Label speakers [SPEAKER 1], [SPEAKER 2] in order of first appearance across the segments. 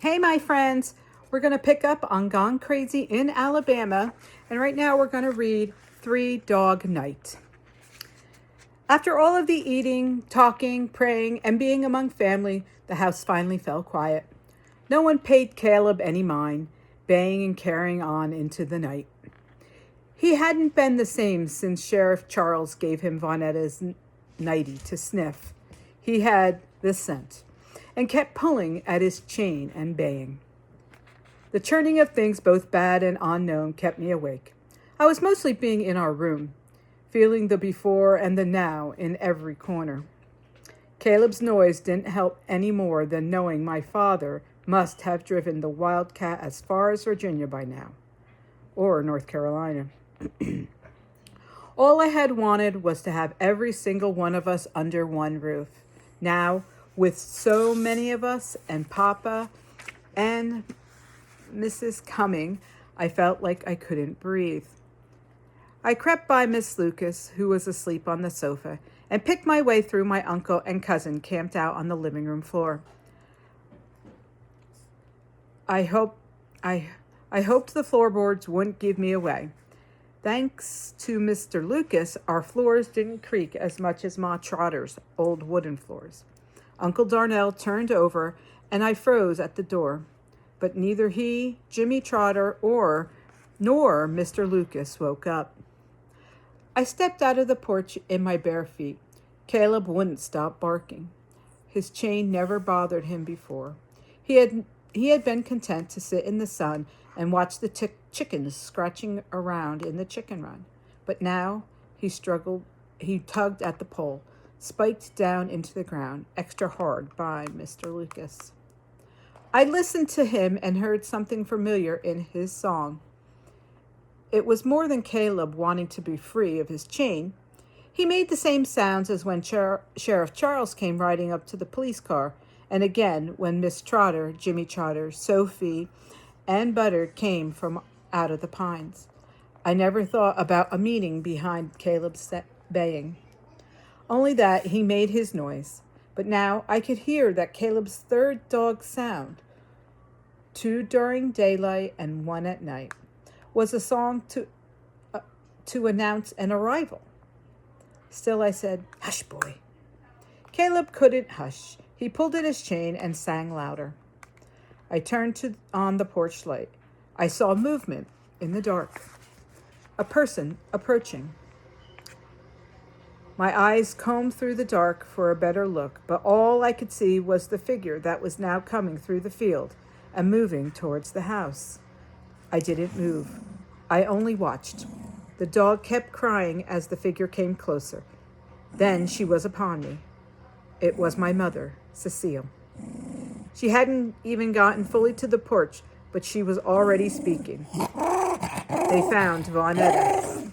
[SPEAKER 1] Hey, my friends, we're going to pick up on Gone Crazy in Alabama, and right now we're going to read Three Dog Night. After all of the eating, talking, praying, and being among family, the house finally fell quiet. No one paid Caleb any mind, baying and carrying on into the night. He hadn't been the same since Sheriff Charles gave him Vonetta's nightie to sniff. He had the scent and kept pulling at his chain and baying. The churning of things both bad and unknown kept me awake. I was mostly being in our room, feeling the before and the now in every corner. Caleb's noise didn't help any more than knowing my father must have driven the wildcat as far as Virginia by now, or North Carolina. All I had wanted was to have every single one of us under one roof. Now, with so many of us and Papa and Mrs. Cumming, I felt like I couldn't breathe. I crept by Miss Lucas, who was asleep on the sofa, and picked my way through my uncle and cousin camped out on the living room floor. I hoped the floorboards wouldn't give me away. Thanks to Mr. Lucas, our floors didn't creak as much as Ma Trotter's old wooden floors. Uncle Darnell turned over, and I froze at the door. But neither he, Jimmy Trotter, nor Mr. Lucas woke up. I stepped out of the porch in my bare feet. Caleb wouldn't stop barking. His chain never bothered him before. He had been content to sit in the sun and watch the chickens scratching around in the chicken run. But now he tugged at the pole, spiked down into the ground, extra hard by Mr. Lucas. I listened to him and heard something familiar in his song. It was more than Caleb wanting to be free of his chain. He made the same sounds as when Sheriff Charles came riding up to the police car, and again when Miss Trotter, Jimmy Trotter, Sophie, and Butter came from out of the pines. I never thought about a meaning behind Caleb's baying. Only that he made his noise. But now I could hear that Caleb's third dog sound, 2 during daylight and 1 at night, was a song to announce an arrival. Still I said, "Hush, boy." Caleb couldn't hush. He pulled at his chain and sang louder. I turned on the porch light. I saw movement in the dark. A person approaching. My eyes combed through the dark for a better look, but all I could see was the figure that was now coming through the field and moving towards the house. I didn't move. I only watched. The dog kept crying as the figure came closer. Then she was upon me. It was my mother, Cecile. She hadn't even gotten fully to the porch, but she was already speaking. They found Vonetta.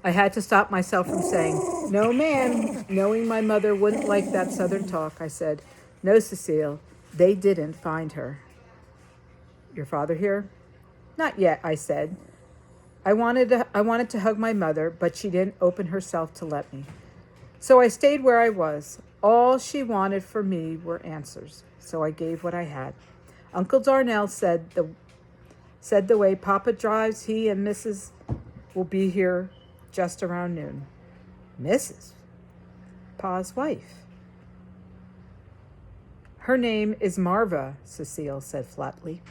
[SPEAKER 1] I had to stop myself from saying, "No, ma'am," knowing my mother wouldn't like that southern talk. I said, "No, Cecile, they didn't find her." "Your father here?" "Not yet," I said. I wanted to hug my mother, but she didn't open herself to let me. So I stayed where I was. All she wanted from me were answers, so I gave what I had. Uncle Darnell said the way Papa drives, he and Mrs. will be here just around noon. Mrs. Pa's wife. Her name is Marva, Cecile said flatly.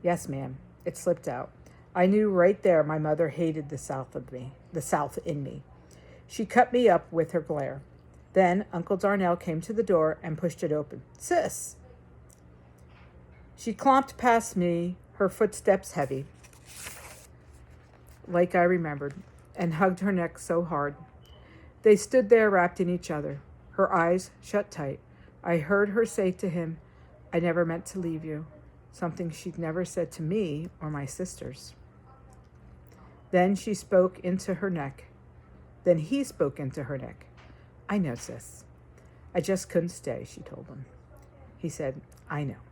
[SPEAKER 1] Yes, ma'am. It slipped out. I knew right there my mother hated the South in me. She cut me up with her glare. Then Uncle Darnell came to the door and pushed it open. "Sis!" She clomped past me, her footsteps heavy, like I remembered, and hugged her neck so hard. They stood there wrapped in each other, her eyes shut tight. I heard her say to him, "I never meant to leave you," something she'd never said to me or my sisters. Then he spoke into her neck. "I know, sis. I just couldn't stay," she told him. He said, "I know."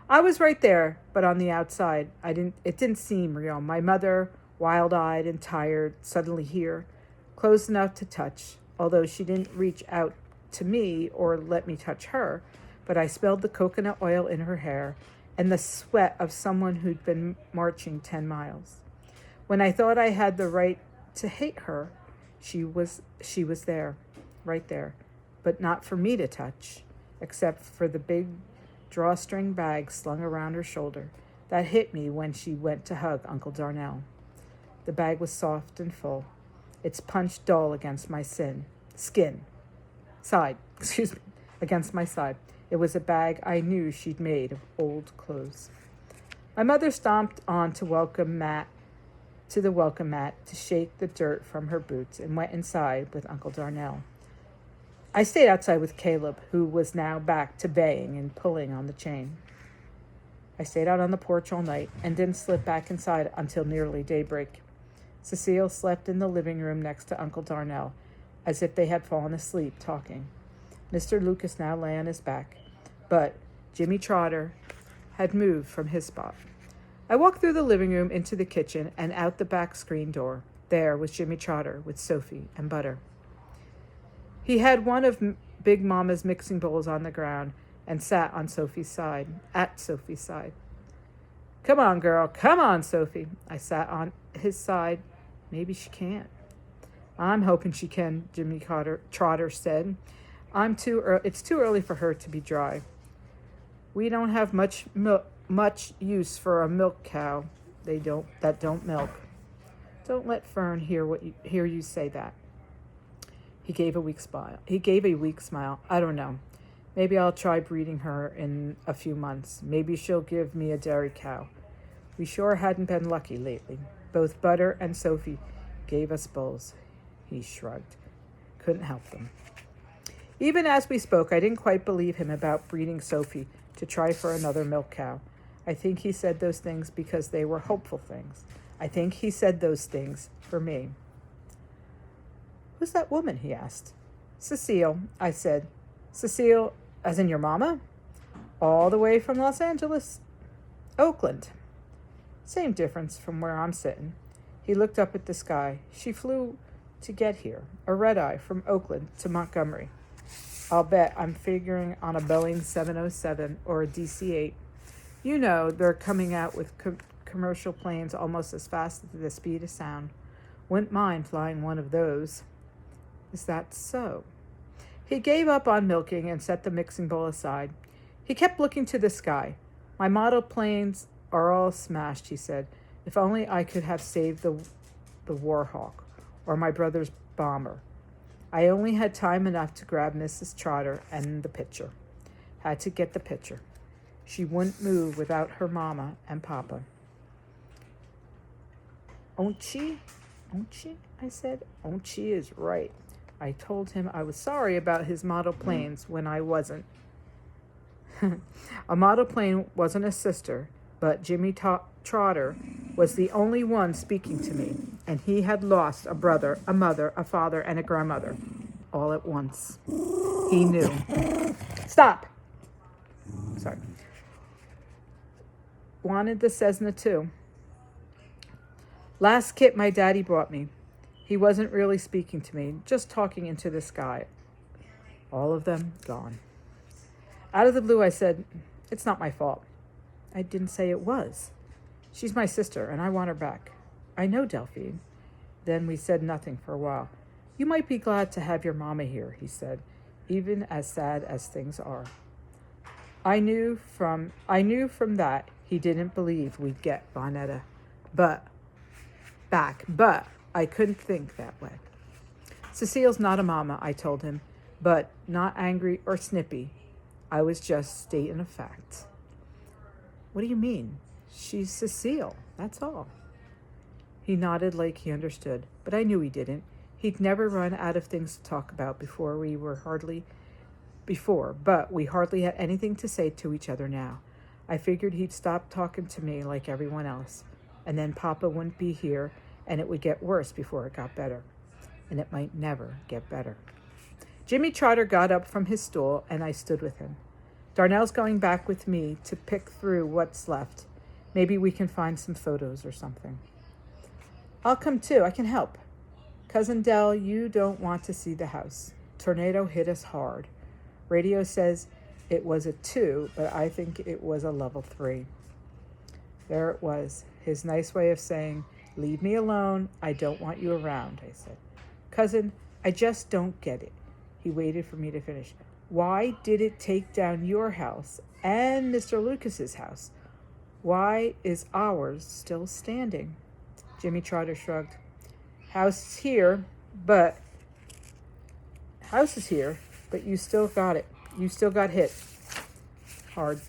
[SPEAKER 1] I was right there, but on the outside, it didn't seem real. My mother, wild-eyed and tired, suddenly here, close enough to touch, although she didn't reach out to me or let me touch her, but I smelled the coconut oil in her hair and the sweat of someone who'd been marching 10 miles. When I thought I had the right to hate her, she was there, right there, but not for me to touch, except for the big drawstring bag slung around her shoulder that hit me when she went to hug Uncle Darnell. The bag was soft and full, its punch dull against my against my side. It was a bag I knew she'd made of old clothes. My mother stomped on to the welcome mat to shake the dirt from her boots and went inside with Uncle Darnell. I stayed outside with Caleb, who was now back to baying and pulling on the chain. I stayed out on the porch all night and didn't slip back inside until nearly daybreak. Cecile slept in the living room next to Uncle Darnell, as if they had fallen asleep talking. Mr. Lucas now lay on his back, but Jimmy Trotter had moved from his spot. I walked through the living room into the kitchen and out the back screen door. There was Jimmy Trotter with Sophie and Butter. He had one of Big Mama's mixing bowls on the ground and sat on Sophie's side, at Sophie's side. Come on, girl. Come on, Sophie. I sat on his side. Maybe she can't. I'm hoping she can, Jimmy Trotter said. It's too early for her to be dry. We don't have much use for a milk cow that don't milk. Don't let Fern hear you say that. He gave a weak smile. I don't know. Maybe I'll try breeding her in a few months. Maybe she'll give me a dairy cow. We sure hadn't been lucky lately. Both Butter and Sophie gave us bulls. He shrugged. Couldn't help them. Even as we spoke, I didn't quite believe him about breeding Sophie to try for another milk cow. I think he said those things because they were hopeful things. I think he said those things for me. Who's that woman? He asked. Cecile, I said. Cecile, as in your mama? All the way from Los Angeles? Oakland. Same difference from where I'm sitting. He looked up at the sky. She flew to get here, a red-eye from Oakland to Montgomery. I'll bet I'm figuring on a Boeing 707 or a DC-8. You know, they're coming out with commercial planes almost as fast as the speed of sound. Wouldn't mind flying one of those. Is that so? He gave up on milking and set the mixing bowl aside. He kept looking to the sky. My model planes are all smashed, he said. If only I could have saved the Warhawk or my brother's bomber. I only had time enough to grab Mrs. Trotter and the pitcher. Had to get the pitcher. She wouldn't move without her mama and papa. Won't she? I said. Won't she is right. I told him I was sorry about his model planes when I wasn't. A model plane wasn't a sister, but Jimmy Trotter was the only one speaking to me, and he had lost a brother, a mother, a father, and a grandmother, all at once. He knew. Stop! Sorry. Wanted the Cessna too. Last kit my daddy brought me. He wasn't really speaking to me, just talking into the sky. All of them gone. Out of the blue, I said, it's not my fault. I didn't say it was. She's my sister, and I want her back. I know, Delphine. Then we said nothing for a while. You might be glad to have your mama here, he said, even as sad as things are. I knew from that he didn't believe we'd get Vonetta back, but I couldn't think that way. Cecile's not a mama, I told him, but not angry or snippy. I was just stating a fact. What do you mean? She's Cecile, that's all. He nodded like he understood, but I knew he didn't. He'd never run out of things to talk about but we hardly had anything to say to each other now. I figured he'd stop talking to me like everyone else, and then Papa wouldn't be here, and it would get worse before it got better. And it might never get better. Jimmy Trotter got up from his stool, and I stood with him. Darnell's going back with me to pick through what's left. Maybe we can find some photos or something. I'll come too. I can help. Cousin Dell, you don't want to see the house. tornado hit us hard. Radio says it was a 2, but I think it was a level 3. There it was, his nice way of saying, leave me alone, I don't want you around, I said. Cousin, I just don't get it. He waited for me to finish. Why did it take down your house and Mr. Lucas's house? Why is ours still standing? Jimmy Trotter shrugged. House is here, but you still got it. You still got hit hard.